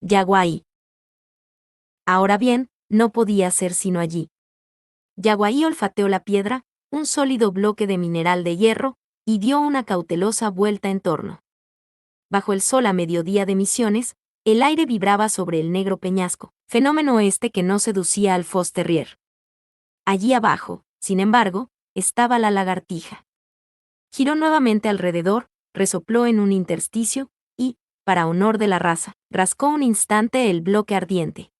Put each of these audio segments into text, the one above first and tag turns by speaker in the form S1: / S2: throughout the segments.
S1: Yaguaí. Ahora bien, no podía ser sino allí. Yaguaí olfateó la piedra, un sólido bloque de mineral de hierro, y dio una cautelosa vuelta en torno. Bajo el sol a mediodía de Misiones, el aire vibraba sobre el negro peñasco, fenómeno que no seducía al Fos Terrier. Allí abajo, sin embargo, estaba la lagartija. Giró nuevamente alrededor, resopló en un intersticio, y, para honor de la raza, rascó un instante el bloque ardiente.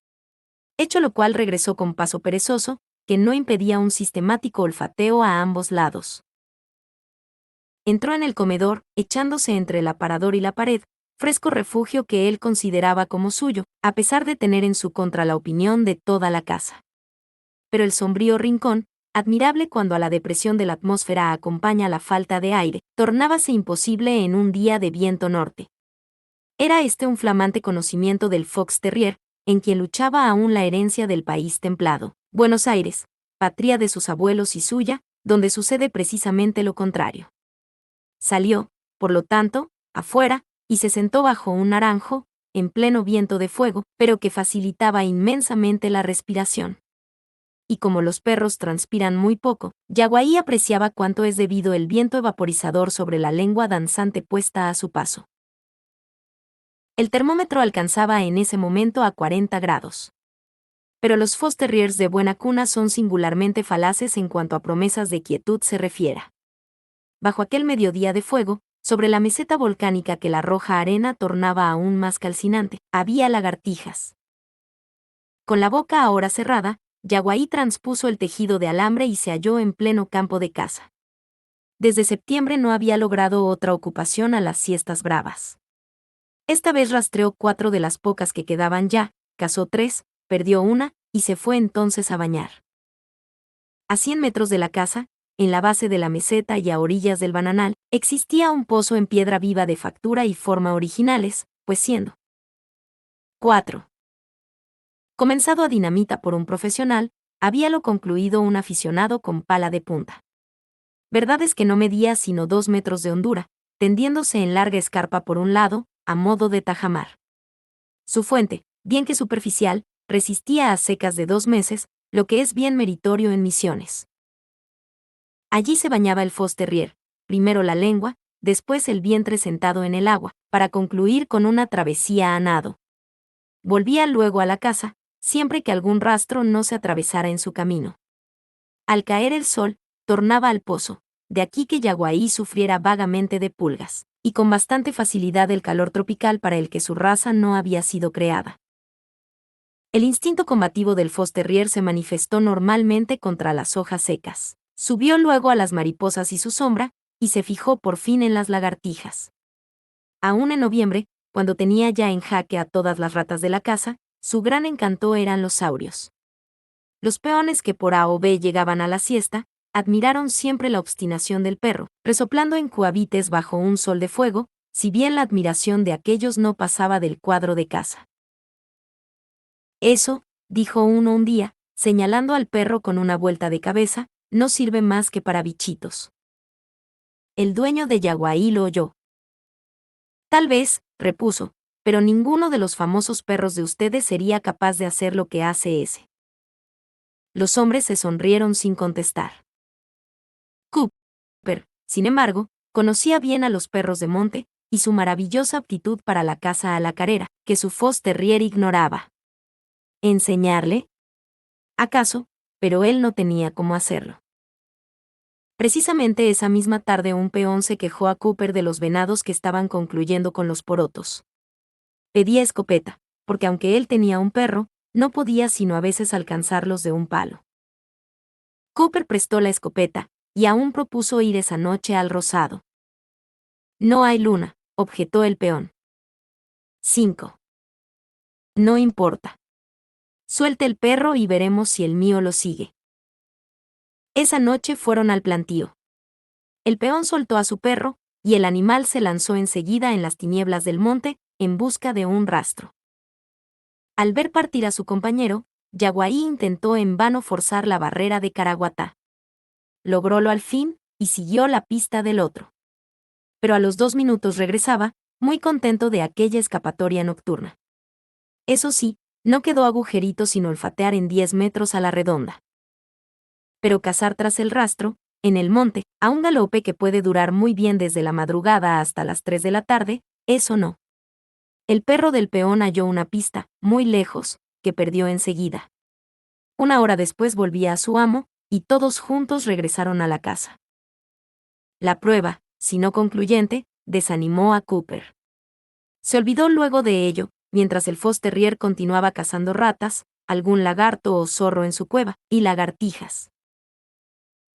S1: Hecho lo cual regresó con paso perezoso, que no impedía un sistemático olfateo a ambos lados. Entró en el comedor, echándose entre el aparador y la pared, fresco refugio que él consideraba como suyo, a pesar de tener en su contra la opinión de toda la casa. Pero el sombrío rincón, admirable cuando a la depresión de la atmósfera acompaña la falta de aire, tornábase imposible en un día de viento norte. Era un flamante conocimiento del Fox Terrier, en quien luchaba aún la herencia del país templado, Buenos Aires, patria de sus abuelos y suya, donde sucede precisamente lo contrario. Salió, por lo tanto, afuera, y se sentó bajo un naranjo, en pleno viento de fuego, pero que facilitaba inmensamente la respiración. Y como los perros transpiran muy poco, Yaguaí apreciaba cuánto es debido el viento vaporizador sobre la lengua danzante puesta a su paso. El termómetro alcanzaba en ese momento a 40 grados. Pero los Fos Terriers de buena cuna son singularmente falaces en cuanto a promesas de quietud se refiera. Bajo aquel mediodía de fuego, sobre la meseta volcánica que la roja arena tornaba aún más calcinante, había lagartijas. Con la boca ahora cerrada, Yaguaí transpuso el tejido de alambre y se halló en pleno campo de caza. Desde septiembre no había logrado otra ocupación a las siestas bravas. Esta vez rastreó 4 de las pocas que quedaban ya, cazó 3, perdió una, y se fue entonces a bañar. A 100 metros de la casa, en la base de la meseta y a orillas del bananal, existía un pozo en piedra viva de factura y forma originales, pues siendo 4. Comenzado a dinamita por un profesional, habíalo concluido un aficionado con pala de punta. Verdad es que no medía sino 2 metros de hondura, tendiéndose en larga escarpa por un lado, a modo de tajamar. Su fuente, bien que superficial, resistía a secas de 2 meses, lo que es bien meritorio en Misiones. Allí se bañaba el Fos Terrier, primero la lengua, después el vientre sentado en el agua, para concluir con una travesía a nado. Volvía luego a la casa, siempre que algún rastro no se atravesara en su camino. Al caer el sol, tornaba al pozo, de aquí que Yaguaí sufriera vagamente de pulgas, y con bastante facilidad el calor tropical para el que su raza no había sido creada. El instinto combativo del Fos Terrier se manifestó normalmente contra las hojas secas. Subió luego a las mariposas y su sombra, y se fijó por fin en las lagartijas. Aún en noviembre, cuando tenía ya en jaque a todas las ratas de la casa, su gran encanto eran los saurios. Los peones que por A o B llegaban a la siesta, admiraron siempre la obstinación del perro, resoplando en cohabites bajo un sol de fuego, si bien la admiración de aquellos no pasaba del cuadro de caza. Eso, dijo uno un día, señalando al perro con una vuelta de cabeza, no sirve más que para bichitos. El dueño de Yaguaí lo oyó. Tal vez, repuso, pero ninguno de los famosos perros de ustedes sería capaz de hacer lo que hace ese. Los hombres se sonrieron sin contestar. Cooper, sin embargo, conocía bien a los perros de monte, y su maravillosa aptitud para la caza a la carrera, que su Fos Terrier ignoraba. ¿Enseñarle? ¿Acaso? Pero él no tenía cómo hacerlo. Precisamente esa misma tarde un peón se quejó a Cooper de los venados que estaban concluyendo con los porotos. Pedía escopeta, porque aunque él tenía un perro, no podía sino a veces alcanzarlos de un palo. Cooper prestó la escopeta, y aún propuso ir esa noche al Rosado. No hay luna, objetó el peón. 5. No importa. Suelte el perro y veremos si el mío lo sigue. Esa noche fueron al plantío. El peón soltó a su perro, y el animal se lanzó enseguida en las tinieblas del monte, en busca de un rastro. Al ver partir a su compañero, Yaguaí intentó en vano forzar la barrera de Caraguatá. Logrólo al fin, y siguió la pista del otro. Pero a los 2 minutos regresaba, muy contento de aquella escapatoria nocturna. Eso sí, no quedó agujerito sin olfatear en 10 metros a la redonda. Pero cazar tras el rastro, en el monte, a un galope que puede durar muy bien desde la madrugada hasta las 3 de la tarde, eso no. El perro del peón halló una pista, muy lejos, que perdió enseguida. Una hora después volvía a su amo, y todos juntos regresaron a la casa. La prueba, si no concluyente, desanimó a Cooper. Se olvidó luego de ello, mientras el Fox Terrier continuaba cazando ratas, algún lagarto o zorro en su cueva, y lagartijas.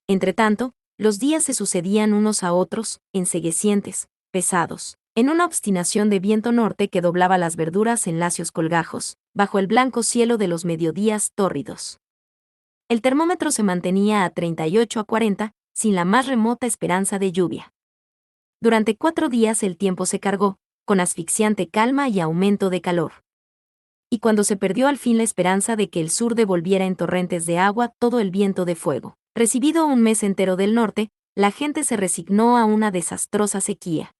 S1: Entretanto, los días se sucedían unos a otros, enceguecientes, pesados, en una obstinación de viento norte que doblaba las verduras en lacios colgajos, bajo el blanco cielo de los mediodías tórridos. El termómetro se mantenía a 38 a 40, sin la más remota esperanza de lluvia. Durante 4 días el tiempo se cargó, con asfixiante calma y aumento de calor. Y cuando se perdió al fin la esperanza de que el sur devolviera en torrentes de agua todo el viento de fuego, recibido un mes entero del norte, la gente se resignó a una desastrosa sequía.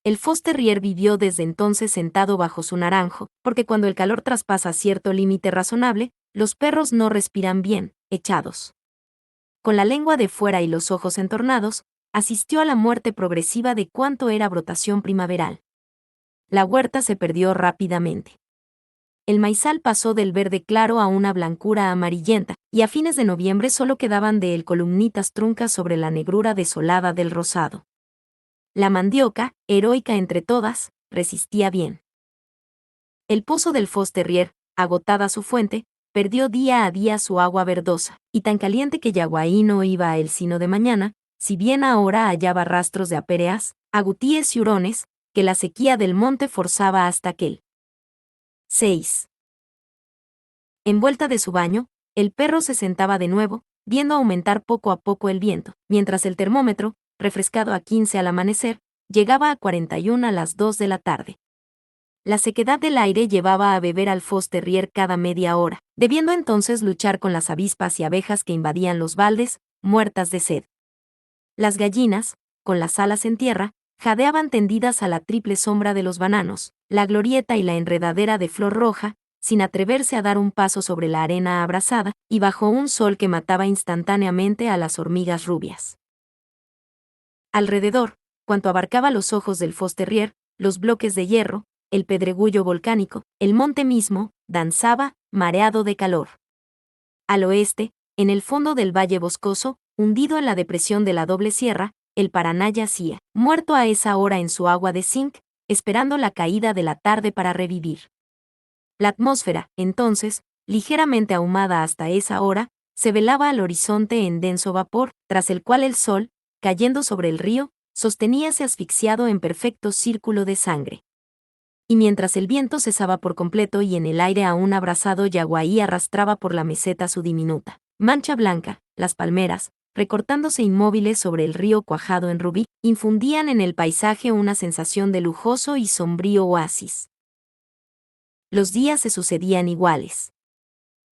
S1: El Fox Terrier vivió desde entonces sentado bajo su naranjo, porque cuando el calor traspasa cierto límite razonable, los perros no respiran bien, echados. Con la lengua de fuera y los ojos entornados, asistió a la muerte progresiva de cuanto era brotación primaveral. La huerta se perdió rápidamente. El maizal pasó del verde claro a una blancura amarillenta, y a fines de noviembre solo quedaban de él columnitas truncas sobre la negrura desolada del rosado. La mandioca, heroica entre todas, resistía bien. El pozo del Fox Terrier, agotada su fuente, perdió día a día su agua verdosa, y tan caliente que Yaguaí no iba a él sino de mañana, si bien ahora hallaba rastros de apéreas, agutíes y hurones, que la sequía del monte forzaba hasta aquel. 6. En vuelta de su baño, el perro se sentaba de nuevo, viendo aumentar poco a poco el viento, mientras el termómetro, refrescado a 15 al amanecer, llegaba a 41 a las 2 de la tarde. La sequedad del aire llevaba a beber al Fox Terrier cada media hora, debiendo entonces luchar con las avispas y abejas que invadían los baldes, muertas de sed. Las gallinas, con las alas en tierra, jadeaban tendidas a la triple sombra de los bananos, la glorieta y la enredadera de flor roja, sin atreverse a dar un paso sobre la arena abrasada, y bajo un sol que mataba instantáneamente a las hormigas rubias. Alrededor, cuanto abarcaba los ojos del Fox Terrier, los bloques de hierro, el pedregullo volcánico, el monte mismo, danzaba, mareado de calor. Al oeste, en el fondo del valle boscoso, hundido en la depresión de la doble sierra, el Paraná yacía, muerto a esa hora en su agua de zinc, esperando la caída de la tarde para revivir. La atmósfera, entonces, ligeramente ahumada hasta esa hora, se velaba al horizonte en denso vapor, tras el cual el sol, cayendo sobre el río, sosteníase asfixiado en perfecto círculo de sangre. Y mientras el viento cesaba por completo y en el aire aún abrasado Yaguaí arrastraba por la meseta su diminuta mancha blanca, las palmeras, recortándose inmóviles sobre el río cuajado en rubí, infundían en el paisaje una sensación de lujoso y sombrío oasis. Los días se sucedían iguales.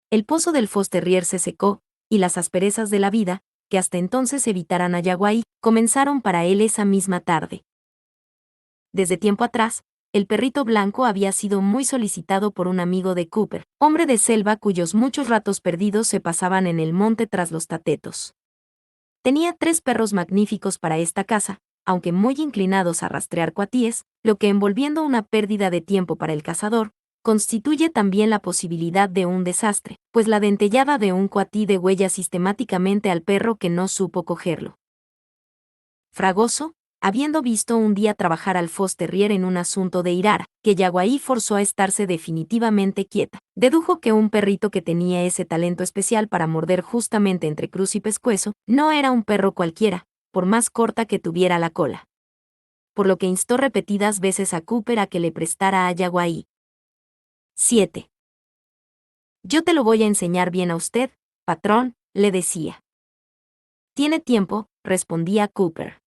S1: El pozo del Fox Terrier se secó, y las asperezas de la vida, que hasta entonces evitaran a Yaguaí, comenzaron para él esa misma tarde. Desde tiempo atrás, el perrito blanco había sido muy solicitado por un amigo de Cooper, hombre de selva cuyos muchos ratos perdidos se pasaban en el monte tras los tatetos. Tenía 3 perros magníficos para esta caza, aunque muy inclinados a rastrear cuatíes, lo que envolviendo una pérdida de tiempo para el cazador, constituye también la posibilidad de un desastre, pues la dentellada de un cuatí degüella sistemáticamente al perro que no supo cogerlo. Fragoso, habiendo visto un día trabajar al Fox Terrier en un asunto de Irara, que Yaguaí forzó a estarse definitivamente quieta, dedujo que un perrito que tenía ese talento especial para morder justamente entre cruz y pescuezo, no era un perro cualquiera, por más corta que tuviera la cola. Por lo que instó repetidas veces a Cooper a que le prestara a Yaguaí. 7. Yo te lo voy a enseñar bien a usted, patrón, le decía. Tiene tiempo, respondía Cooper.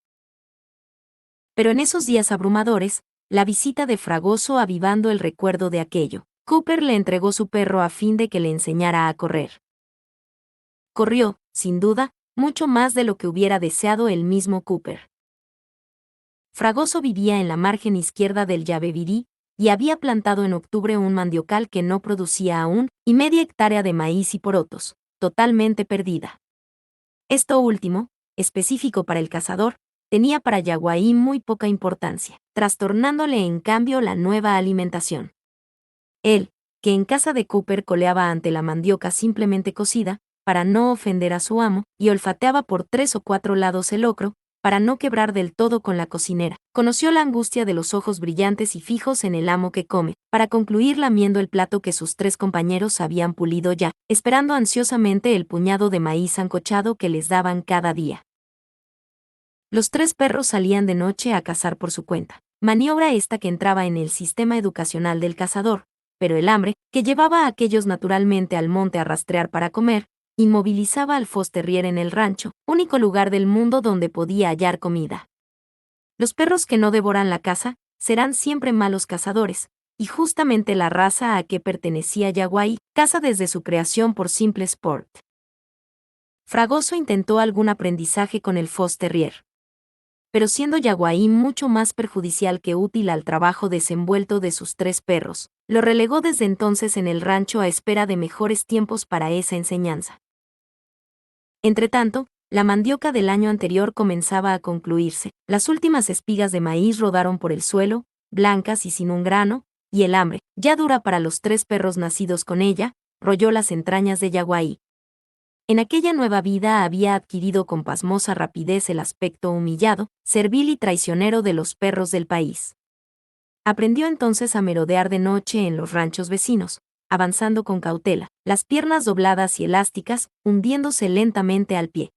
S1: Pero en esos días abrumadores, la visita de Fragoso avivando el recuerdo de aquello, Cooper le entregó su perro a fin de que le enseñara a correr. Corrió, sin duda, mucho más de lo que hubiera deseado el mismo Cooper. Fragoso vivía en la margen izquierda del Yabebirí, y había plantado en octubre un mandiocal que no producía aún, y media hectárea de maíz y porotos, totalmente perdida. Esto último, específico para el cazador, tenía para Yaguaí muy poca importancia, trastornándole en cambio la nueva alimentación. Él, que en casa de Cooper coleaba ante la mandioca simplemente cocida, para no ofender a su amo, y olfateaba por 3 o 4 lados el locro, para no quebrar del todo con la cocinera, conoció la angustia de los ojos brillantes y fijos en el amo que come, para concluir lamiendo el plato que sus 3 compañeros habían pulido ya, esperando ansiosamente el puñado de maíz sancochado que les daban cada día. Los 3 perros salían de noche a cazar por su cuenta, maniobra esta que entraba en el sistema educacional del cazador, pero el hambre, que llevaba a aquellos naturalmente al monte a rastrear para comer, inmovilizaba al Fox Terrier en el rancho, único lugar del mundo donde podía hallar comida. Los perros que no devoran la caza serán siempre malos cazadores, y justamente la raza a que pertenecía Yaguaí caza desde su creación por simple sport. Fragoso intentó algún aprendizaje con el Fox Terrier, pero siendo Yaguaí mucho más perjudicial que útil al trabajo desenvuelto de sus 3 perros, lo relegó desde entonces en el rancho a espera de mejores tiempos para esa enseñanza. Entretanto, la mandioca del año anterior comenzaba a concluirse, las últimas espigas de maíz rodaron por el suelo, blancas y sin un grano, y el hambre, ya dura para los 3 perros nacidos con ella, royó las entrañas de Yaguaí. En aquella nueva vida había adquirido con pasmosa rapidez el aspecto humillado, servil y traicionero de los perros del país. Aprendió entonces a merodear de noche en los ranchos vecinos, avanzando con cautela, las piernas dobladas y elásticas, hundiéndose lentamente al pie.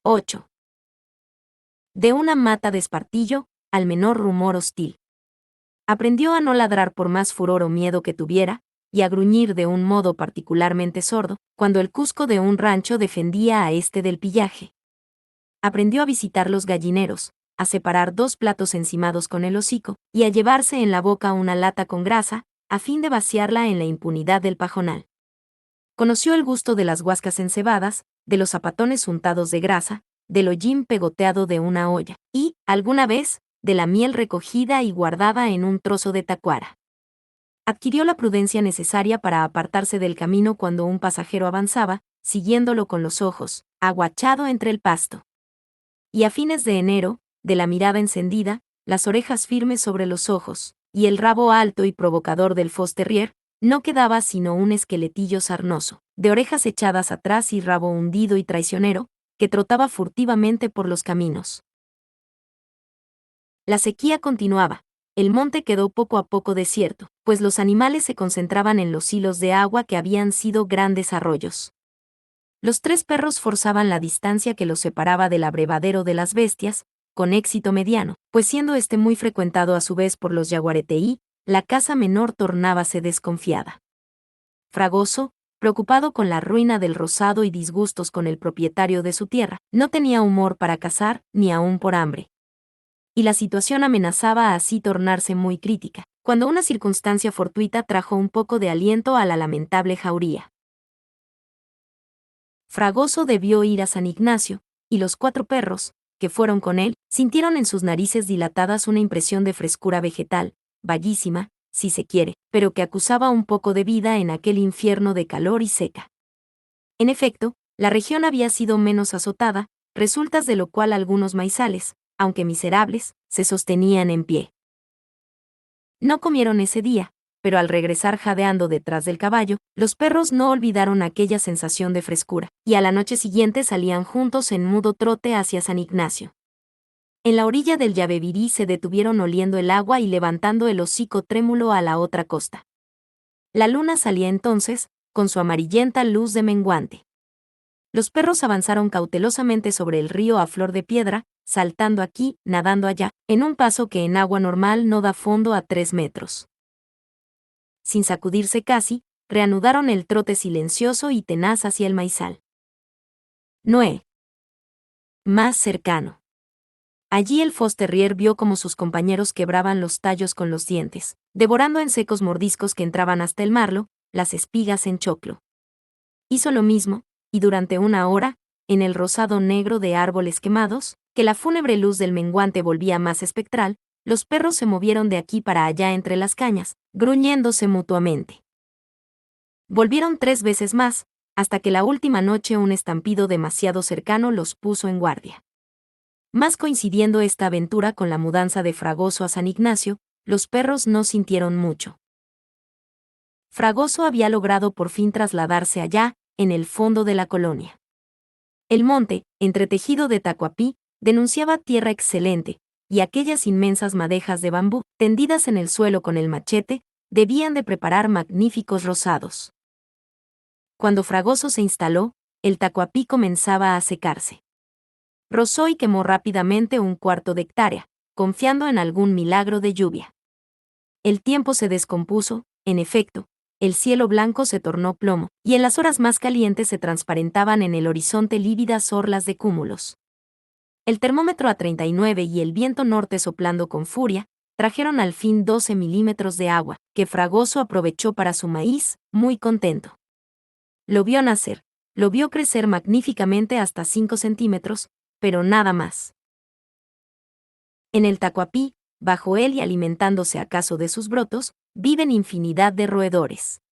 S1: 8. De una mata de espartillo, al menor rumor hostil. Aprendió a no ladrar por más furor o miedo que tuviera, y a gruñir de un modo particularmente sordo, cuando el cusco de un rancho defendía a este del pillaje. Aprendió a visitar los gallineros, a separar 2 platos encimados con el hocico, y a llevarse en la boca una lata con grasa, a fin de vaciarla en la impunidad del pajonal. Conoció el gusto de las guascas encebadas, de los zapatones untados de grasa, del hollín pegoteado de una olla, y, alguna vez, de la miel recogida y guardada en un trozo de tacuara. Adquirió la prudencia necesaria para apartarse del camino cuando un pasajero avanzaba, siguiéndolo con los ojos, aguachado entre el pasto. Y a fines de enero, de la mirada encendida, las orejas firmes sobre los ojos, y el rabo alto y provocador del Fox Terrier, no quedaba sino un esqueletillo sarnoso, de orejas echadas atrás y rabo hundido y traicionero, que trotaba furtivamente por los caminos. La sequía continuaba. El monte quedó poco a poco desierto, pues los animales se concentraban en los hilos de agua que habían sido grandes arroyos. Los 3 perros forzaban la distancia que los separaba del abrevadero de las bestias, con éxito mediano, pues siendo este muy frecuentado a su vez por los yaguareteí, la caza menor tornábase desconfiada. Fragoso, preocupado con la ruina del rozado y disgustos con el propietario de su tierra, no tenía humor para cazar, ni aún por hambre. Y la situación amenazaba así tornarse muy crítica, cuando una circunstancia fortuita trajo un poco de aliento a la lamentable jauría. Fragoso debió ir a San Ignacio, y los 4 perros, que fueron con él, sintieron en sus narices dilatadas una impresión de frescura vegetal, vaguísima, si se quiere, pero que acusaba un poco de vida en aquel infierno de calor y seca. En efecto, la región había sido menos azotada, resultas de lo cual algunos maizales, aunque miserables, se sostenían en pie. No comieron ese día, pero al regresar jadeando detrás del caballo, los perros no olvidaron aquella sensación de frescura, y a la noche siguiente salían juntos en mudo trote hacia San Ignacio. En la orilla del Yabebirí se detuvieron oliendo el agua y levantando el hocico trémulo a la otra costa. La luna salía entonces, con su amarillenta luz de menguante. Los perros avanzaron cautelosamente sobre el río a flor de piedra, saltando aquí, nadando allá, en un paso que en agua normal no da fondo a 3 metros. Sin sacudirse casi, reanudaron el trote silencioso y tenaz hacia el maizal. Noé. Más cercano. Allí el Fox Terrier vio como sus compañeros quebraban los tallos con los dientes, devorando en secos mordiscos que entraban hasta el marlo, las espigas en choclo. Hizo lo mismo, y durante una hora, en el rosado negro de árboles quemados, que la fúnebre luz del menguante volvía más espectral, los perros se movieron de aquí para allá entre las cañas, gruñéndose mutuamente. Volvieron 3 veces más, hasta que la última noche un estampido demasiado cercano los puso en guardia. Más coincidiendo esta aventura con la mudanza de Fragoso a San Ignacio, los perros no sintieron mucho. Fragoso había logrado por fin trasladarse allá, en el fondo de la colonia. El monte, entretejido de tacuapí, denunciaba tierra excelente, y aquellas inmensas madejas de bambú, tendidas en el suelo con el machete, debían de preparar magníficos rozados. Cuando Fragoso se instaló, el tacuapí comenzaba a secarse. Rozó y quemó rápidamente 1/4 de hectárea, confiando en algún milagro de lluvia. El tiempo se descompuso, en efecto, el cielo blanco se tornó plomo, y en las horas más calientes se transparentaban en el horizonte lívidas orlas de cúmulos. El termómetro a 39 y el viento norte soplando con furia, trajeron al fin 12 milímetros de agua, que Fragoso aprovechó para su maíz, muy contento. Lo vio nacer, lo vio crecer magníficamente hasta 5 centímetros, pero nada más. En el tacuapí, bajo él y alimentándose acaso de sus brotos, viven infinidad de roedores.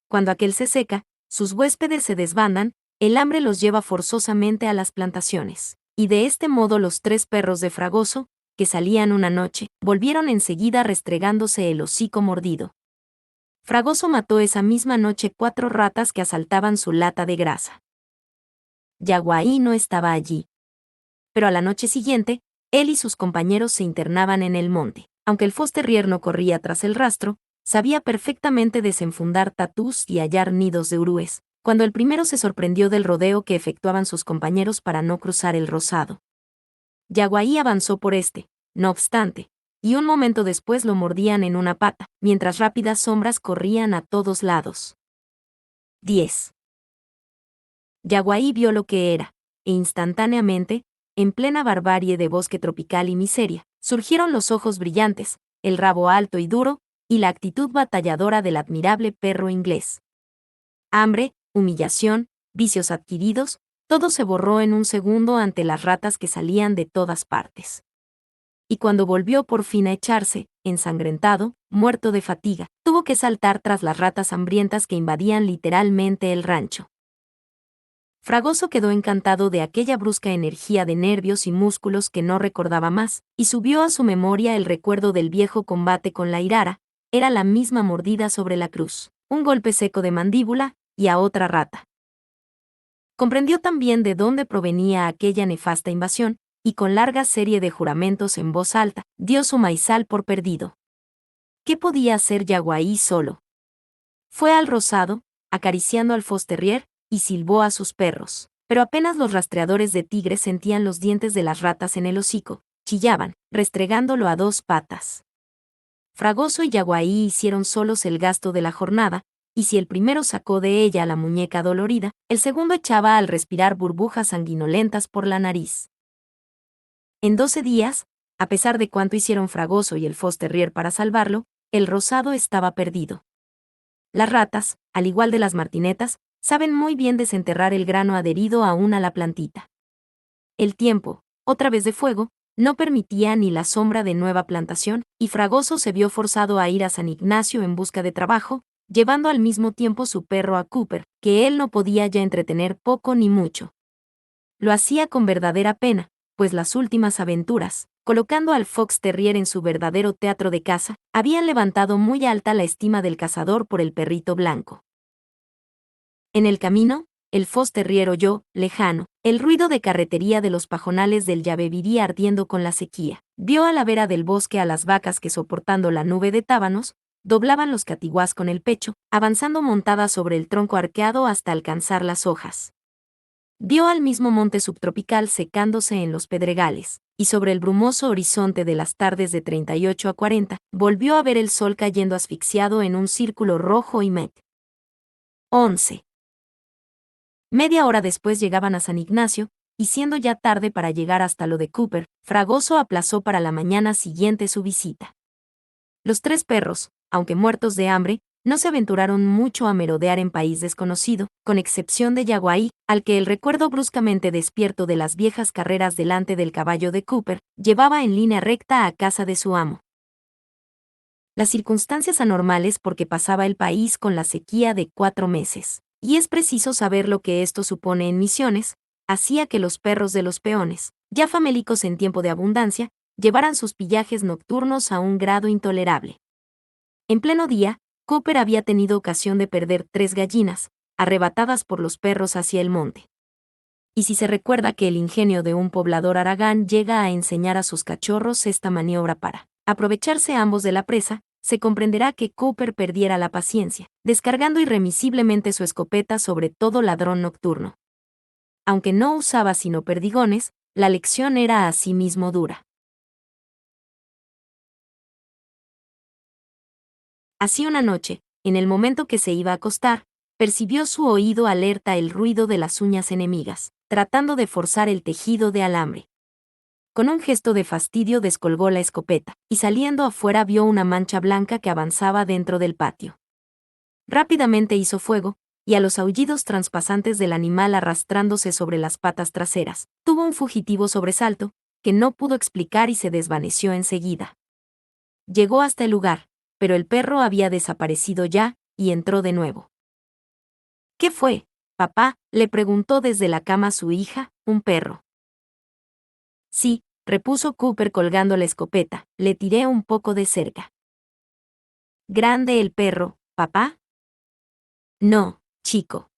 S1: Cuando aquel se seca, sus huéspedes se desbandan, el hambre los lleva forzosamente a las plantaciones, y de este modo los 3 perros de Fragoso, que salían una noche, volvieron enseguida restregándose el hocico mordido. Fragoso mató esa misma noche 4 ratas que asaltaban su lata de grasa. Yaguaí no estaba allí. Pero a la noche siguiente, él y sus compañeros se internaban en el monte. Aunque el Fosterrier no corría tras el rastro, sabía perfectamente desenfundar tatús y hallar nidos de urúes, cuando el primero se sorprendió del rodeo que efectuaban sus compañeros para no cruzar el rozado. Yaguaí avanzó por este, no obstante, y un momento después lo mordían en una pata, mientras rápidas sombras corrían a todos lados. 10. Yaguaí vio lo que era, e instantáneamente, en plena barbarie de bosque tropical y miseria, surgieron los ojos brillantes, el rabo alto y duro, y la actitud batalladora del admirable perro inglés. Hambre, humillación, vicios adquiridos, todo se borró en un segundo ante las ratas que salían de todas partes. Y cuando volvió por fin a echarse, ensangrentado, muerto de fatiga, tuvo que saltar tras las ratas hambrientas que invadían literalmente el rancho. Fragoso quedó encantado de aquella brusca energía de nervios y músculos que no recordaba más, y subió a su memoria el recuerdo del viejo combate con la irara, era la misma mordida sobre la cruz, un golpe seco de mandíbula, y a otra rata. Comprendió también de dónde provenía aquella nefasta invasión, y con larga serie de juramentos en voz alta, dio su maizal por perdido. ¿Qué podía hacer Yaguaí solo? Fue al rozado, acariciando al Fosterrier, y silbó a sus perros. Pero apenas los rastreadores de tigres sentían los dientes de las ratas en el hocico, chillaban, restregándolo a 2 patas. Fragoso y Yaguaí hicieron solos el gasto de la jornada, y si el primero sacó de ella la muñeca dolorida, el segundo echaba al respirar burbujas sanguinolentas por la nariz. En 12 días, a pesar de cuanto hicieron Fragoso y el Fosterrier para salvarlo, el rozado estaba perdido. Las ratas, al igual de las martinetas, saben muy bien desenterrar el grano adherido aún a la plantita. El tiempo, otra vez de fuego, no permitía ni la sombra de nueva plantación, y Fragoso se vio forzado a ir a San Ignacio en busca de trabajo, llevando al mismo tiempo su perro a Cooper, que él no podía ya entretener poco ni mucho. Lo hacía con verdadera pena, pues las últimas aventuras, colocando al Fox Terrier en su verdadero teatro de caza, habían levantado muy alta la estima del cazador por el perrito blanco. En el camino, el Fosterrier oyó, lejano, el ruido de carretería de los pajonales del Yabebirí ardiendo con la sequía. Vio a la vera del bosque a las vacas que, soportando la nube de tábanos, doblaban los catiguás con el pecho, avanzando montadas sobre el tronco arqueado hasta alcanzar las hojas. Vio al mismo monte subtropical secándose en los pedregales, y sobre el brumoso horizonte de las tardes de 38 a 40, volvió a ver el sol cayendo asfixiado en un círculo rojo y met. 11. Media hora después llegaban a San Ignacio, y siendo ya tarde para llegar hasta lo de Cooper, Fragoso aplazó para la mañana siguiente su visita. Los 3 perros, aunque muertos de hambre, no se aventuraron mucho a merodear en país desconocido, con excepción de Yaguaí, al que el recuerdo bruscamente despierto de las viejas carreras delante del caballo de Cooper llevaba en línea recta a casa de su amo. Las circunstancias anormales porque pasaba el país con la sequía de 4 meses, y es preciso saber lo que esto supone en Misiones, hacía que los perros de los peones, ya famélicos en tiempo de abundancia, llevaran sus pillajes nocturnos a un grado intolerable. En pleno día, Cooper había tenido ocasión de perder 3 gallinas, arrebatadas por los perros hacia el monte. Y si se recuerda que el ingenio de un poblador haragán llega a enseñar a sus cachorros esta maniobra para aprovecharse ambos de la presa, se comprenderá que Cooper perdiera la paciencia, descargando irremisiblemente su escopeta sobre todo ladrón nocturno. Aunque no usaba sino perdigones, la lección era asimismo dura. Así una noche, en el momento que se iba a acostar, percibió su oído alerta el ruido de las uñas enemigas, tratando de forzar el tejido de alambre. Con un gesto de fastidio descolgó la escopeta, y saliendo afuera vio una mancha blanca que avanzaba dentro del patio. Rápidamente hizo fuego, y a los aullidos transpasantes del animal arrastrándose sobre las patas traseras, tuvo un fugitivo sobresalto, que no pudo explicar y se desvaneció enseguida. Llegó hasta el lugar, pero el perro había desaparecido ya, y entró de nuevo. ¿Qué fue, papá?, le preguntó desde la cama su hija, un perro. Sí, repuso Cooper colgando la escopeta, le tiré un poco de cerca. ¿Grande el perro, papá? No, chico.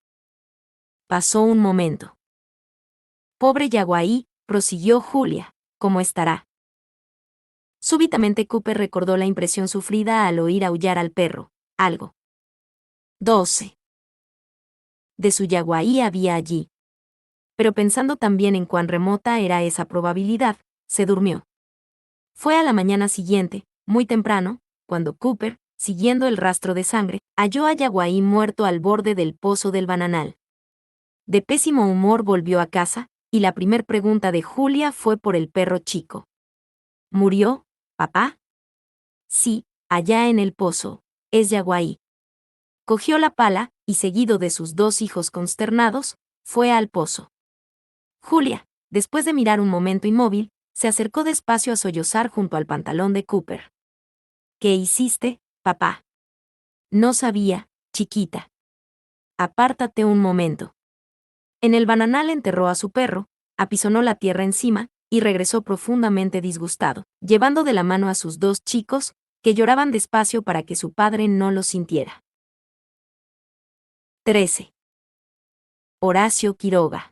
S1: Pasó un momento. Pobre Yaguaí, prosiguió Julia, ¿cómo estará? Súbitamente Cooper recordó la impresión sufrida al oír aullar al perro, algo. 12. De su Yaguaí había allí. Pero pensando también en cuán remota era esa probabilidad, se durmió. Fue a la mañana siguiente, muy temprano, cuando Cooper, siguiendo el rastro de sangre, halló a Yaguaí muerto al borde del pozo del bananal. De pésimo humor volvió a casa, y la primer pregunta de Julia fue por el perro chico. ¿Murió, papá? Sí, allá en el pozo, es Yaguaí. Cogió la pala, y seguido de sus 2 hijos consternados, fue al pozo. Julia, después de mirar un momento inmóvil, se acercó despacio a sollozar junto al pantalón de Cooper. ¿Qué hiciste, papá? No sabía, chiquita. Apártate un momento. En el bananal enterró a su perro, apisonó la tierra encima, y regresó profundamente disgustado, llevando de la mano a sus 2 chicos, que lloraban despacio para que su padre no los sintiera. 13. Horacio Quiroga.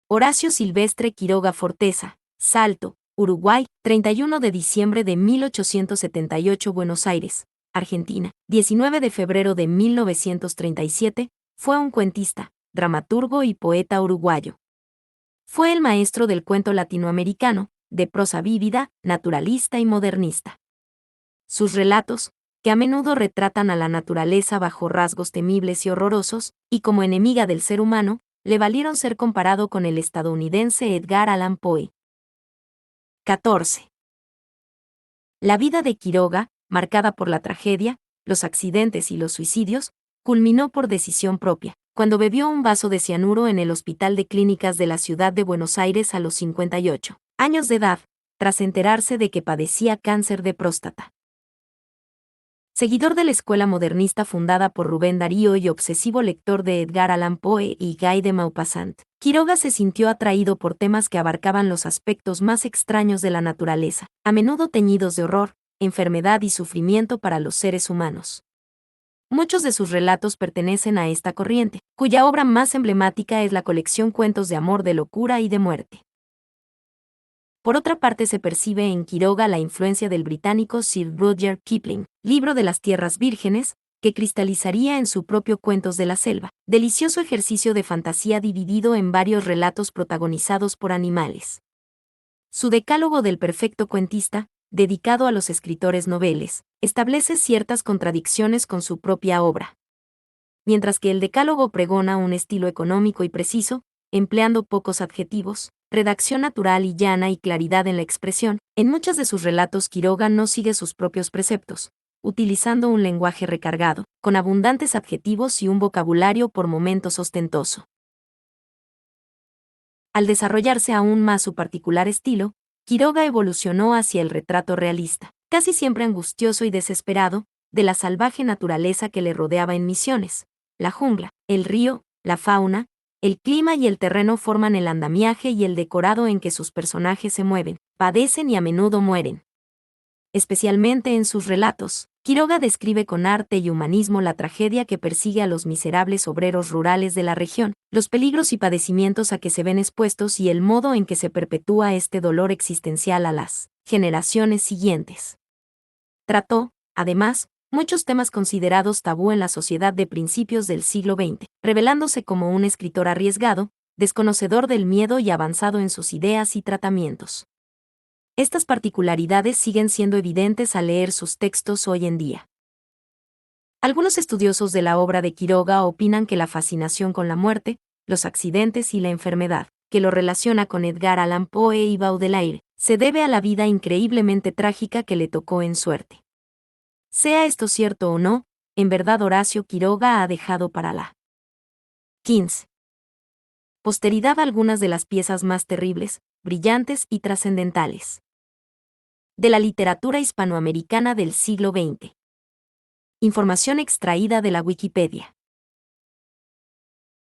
S1: Horacio Silvestre Quiroga Forteza, Salto, Uruguay, 31 de diciembre de 1878, Buenos Aires, Argentina, 19 de febrero de 1937, fue un cuentista, dramaturgo y poeta uruguayo. Fue el maestro del cuento latinoamericano, de prosa vívida, naturalista y modernista. Sus relatos, que a menudo retratan a la naturaleza bajo rasgos temibles y horrorosos, y como enemiga del ser humano, le valieron ser comparado con el estadounidense Edgar Allan Poe. 14. La vida de Quiroga, marcada por la tragedia, los accidentes y los suicidios, culminó por decisión propia, cuando bebió un vaso de cianuro en el Hospital de Clínicas de la ciudad de Buenos Aires a los 58 años de edad, tras enterarse de que padecía cáncer de próstata. Seguidor de la escuela modernista fundada por Rubén Darío y obsesivo lector de Edgar Allan Poe y Guy de Maupassant, Quiroga se sintió atraído por temas que abarcaban los aspectos más extraños de la naturaleza, a menudo teñidos de horror, enfermedad y sufrimiento para los seres humanos. Muchos de sus relatos pertenecen a esta corriente, cuya obra más emblemática es la colección Cuentos de amor, de locura y de muerte. Por otra parte, se percibe en Quiroga la influencia del británico Sir Rudyard Kipling, Libro de las Tierras Vírgenes, que cristalizaría en su propio Cuentos de la Selva, delicioso ejercicio de fantasía dividido en varios relatos protagonizados por animales. Su Decálogo del perfecto cuentista, dedicado a los escritores noveles, establece ciertas contradicciones con su propia obra. Mientras que el Decálogo pregona un estilo económico y preciso, empleando pocos adjetivos, redacción natural y llana y claridad en la expresión, en muchos de sus relatos Quiroga no sigue sus propios preceptos, utilizando un lenguaje recargado, con abundantes adjetivos y un vocabulario por momentos ostentoso. Al desarrollarse aún más su particular estilo, Quiroga evolucionó hacia el retrato realista, casi siempre angustioso y desesperado, de la salvaje naturaleza que le rodeaba en Misiones. La jungla, el río, la fauna, el clima y el terreno forman el andamiaje y el decorado en que sus personajes se mueven, padecen y a menudo mueren. Especialmente en sus relatos, Quiroga describe con arte y humanismo la tragedia que persigue a los miserables obreros rurales de la región, los peligros y padecimientos a que se ven expuestos y el modo en que se perpetúa este dolor existencial a las generaciones siguientes. Trató, además, muchos temas considerados tabú en la sociedad de principios del siglo XX, revelándose como un escritor arriesgado, desconocedor del miedo y avanzado en sus ideas y tratamientos. Estas particularidades siguen siendo evidentes al leer sus textos hoy en día. Algunos estudiosos de la obra de Quiroga opinan que la fascinación con la muerte, los accidentes y la enfermedad, que lo relaciona con Edgar Allan Poe y Baudelaire, se debe a la vida increíblemente trágica que le tocó en suerte. Sea esto cierto o no, en verdad Horacio Quiroga ha dejado para la 15. Posteridad algunas de las piezas más terribles, brillantes y trascendentales de la literatura hispanoamericana del siglo XX. Información extraída de la Wikipedia.